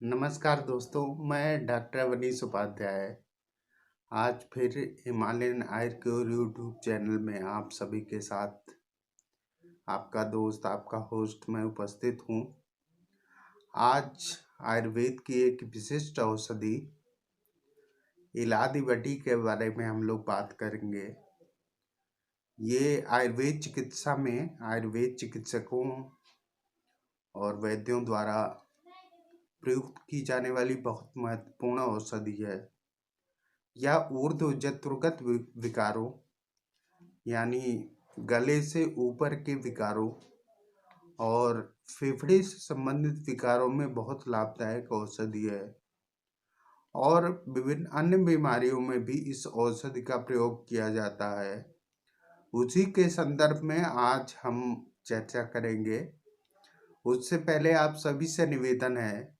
नमस्कार दोस्तों, मैं डॉक्टर अवनीश उपाध्याय आज फिर हिमालयन आयुर्वेद यूट्यूब चैनल में आप सभी के साथ आपका दोस्त, आपका होस्ट मैं उपस्थित हूँ। आज आयुर्वेद की एक विशिष्ट औषधि इलादी बटी के बारे में हम लोग बात करेंगे। ये आयुर्वेद चिकित्सा में आयुर्वेद चिकित्सकों और वैद्यों द्वारा प्रयुक्त की जाने वाली बहुत महत्वपूर्ण औषधि है। यह ऊर्ध्व जत्रुगत विकारों यानी गले से ऊपर के विकारों और फेफड़े से संबंधित विकारों में बहुत लाभदायक औषधि है और विभिन्न अन्य बीमारियों में भी इस औषधि का प्रयोग किया जाता है। उसी के संदर्भ में आज हम चर्चा करेंगे। उससे पहले आप सभी से निवेदन है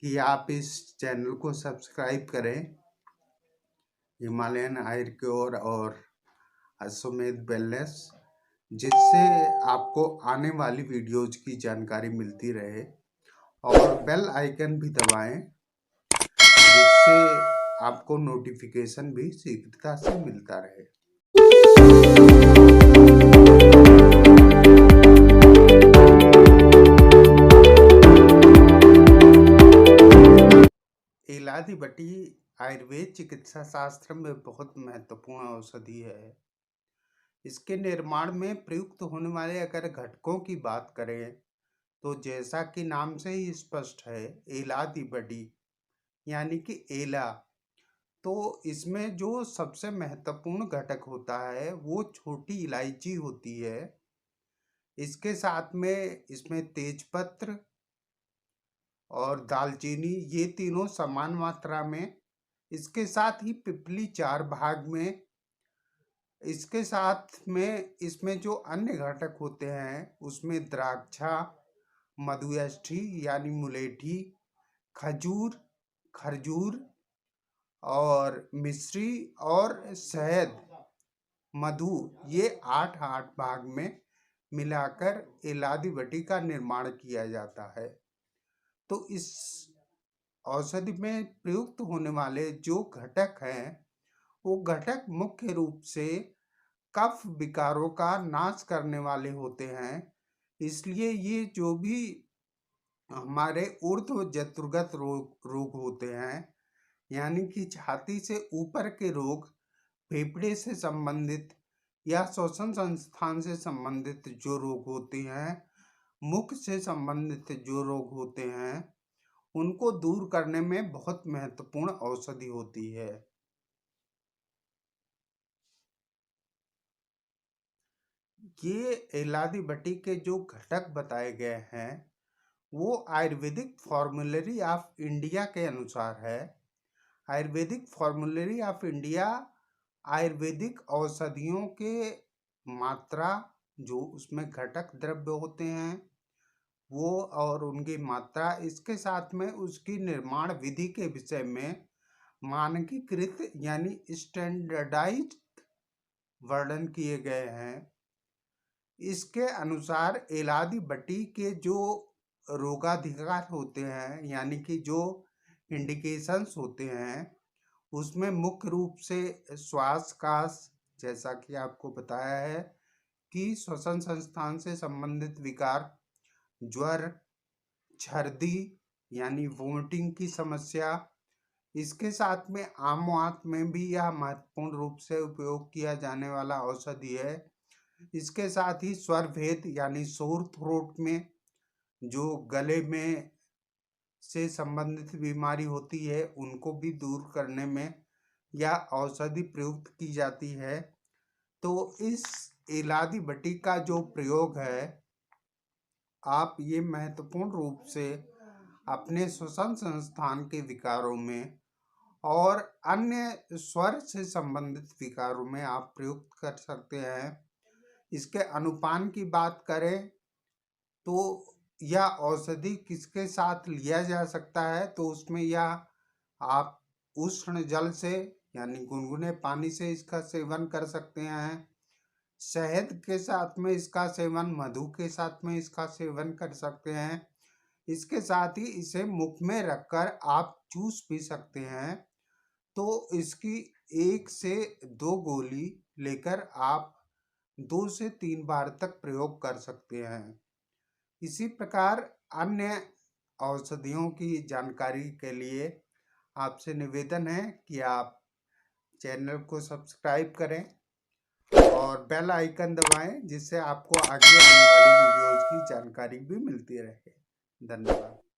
कि आप इस चैनल को सब्सक्राइब करें, हिमालयन आयुर्वेद और अश्वमेध वेलनेस, जिससे आपको आने वाली वीडियोज की जानकारी मिलती रहे और बेल आइकन भी दबाएं, जिससे आपको नोटिफिकेशन भी शीघ्रता से मिलता रहे। इलादी बटी आयुर्वेद चिकित्सा शास्त्र में बहुत महत्वपूर्ण औषधि है। इसके निर्माण में प्रयुक्त होने वाले अगर घटकों की बात करें तो जैसा कि नाम से ही स्पष्ट है, इलादी बटी यानी कि एला। तो इसमें जो सबसे महत्वपूर्ण घटक होता है वो छोटी इलायची होती है। इसके साथ में इसमें तेजपत्र और दालचीनी, ये तीनों समान मात्रा में। इसके साथ ही पिपली 4 भाग में। इसके साथ में इसमें जो अन्य घटक होते हैं उसमें द्राक्षा, मधुयष्टि यानी मुलेठी, खजूर और मिश्री और शहद, मधु, ये 8 भाग में मिलाकर इलादी बटी का निर्माण किया जाता है। तो इस औषधि में प्रयुक्त होने वाले जो घटक हैं वो घटक मुख्य रूप से कफ विकारों का नाश करने वाले होते हैं। इसलिए ये जो भी हमारे ऊर्ध्व जत्रुगत रोग होते हैं, यानी कि छाती से ऊपर के रोग, फेफड़े से संबंधित या श्वसन संस्थान से संबंधित जो रोग होते हैं, मुख से संबंधित जो रोग होते हैं, उनको दूर करने में बहुत महत्वपूर्ण औषधि होती है। ये इलादी बटी के जो घटक बताए गए हैं वो आयुर्वेदिक फॉर्मूलरी ऑफ इंडिया के अनुसार है। Ayurvedic formulary of India Ayurvedic औषधियों के मात्रा, जो उसमें घटक द्रव्य होते हैं वो और उनकी मात्रा, इसके साथ में उसकी निर्माण विधि के विषय में मानकीकृत यानी स्टैंडर्डाइज्ड वर्णन किए गए हैं। इसके अनुसार इलादी बटी के जो रोगाधिकार होते हैं, यानी कि जो इंडिकेशंस होते हैं, उसमें मुख्य रूप से श्वास काश, जैसा कि आपको बताया है कि श्वसन संस्थान से संबंधित विकार, ज्वर, छर्दी यानी वोमिटिंग की समस्या, इसके साथ में आमवात में भी यह महत्वपूर्ण रूप से उपयोग किया जाने वाला औषधि है। इसके साथ ही स्वर भेद यानी सोर थ्रोट में जो गले में से संबंधित बीमारी होती है उनको भी दूर करने में यह औषधि प्रयुक्त की जाती है। तो इस इलादी बटी का जो प्रयोग है, आप ये महत्वपूर्ण रूप से अपने श्वसन संस्थान के विकारों में और अन्य स्वर से संबंधित विकारों में आप प्रयुक्त कर सकते हैं। इसके अनुपान की बात करें तो यह औषधि किसके साथ लिया जा सकता है, तो उसमें यह आप उष्ण जल से यानी गुनगुने पानी से इसका सेवन कर सकते हैं। शहद के साथ में इसका सेवन, मधु के साथ में इसका सेवन कर सकते हैं। इसके साथ ही इसे मुख में रखकर आप जूस पी सकते हैं। तो इसकी 1 से 2 गोली लेकर आप 2 से 3 बार तक प्रयोग कर सकते हैं। इसी प्रकार अन्य औषधियों की जानकारी के लिए आपसे निवेदन है कि आप चैनल को सब्सक्राइब करें और बेल आइकन दबाएं, जिससे आपको आगे आने वाली वीडियोज़ की जानकारी भी मिलती रहे। धन्यवाद।